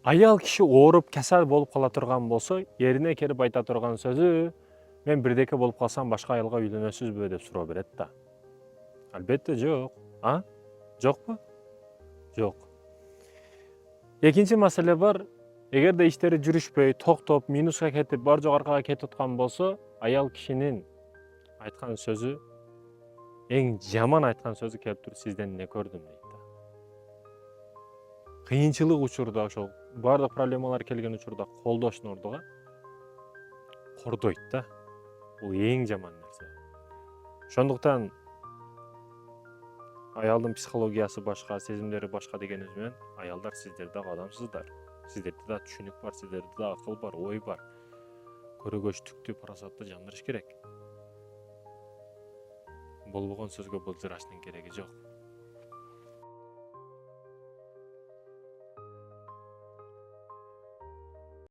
Аял киши ооруп касал болуп кала турган болсо, эрине келип айта турган сөзү: "Мен бирдеке болуп калсам башка аялга үйлөнөсүзбү?" деп суроо берет да. Албетте жок. А? Жокпу? Жок. Экинчи маселе бар. Эгерде иштери жүрүшпөй, токтоп, минуска кетип, бар жогоркага кетип аткан болсо, аял кишинин айткан сөзү, эң жаман айткан сөзү келип туруп сизден эмне көрдүм дейт да. Кыйынчылык учурда ошол баардык проблемалар келген учурда колдоштун ордуга кордойт да. Бул эң жаман нерсе. Ошондуктан аялдын психологиясы башка, сезимдери башка дегенибиз менен, аялдар сиздер дагы адамсыздар. Сиздерде да түшүнүк бар, сиздерде да акыл бар, ой бар. Көрөгөчтүктү, парасатты жандырыш керек. Болбогон сөзгө былжырашнын кереги жок.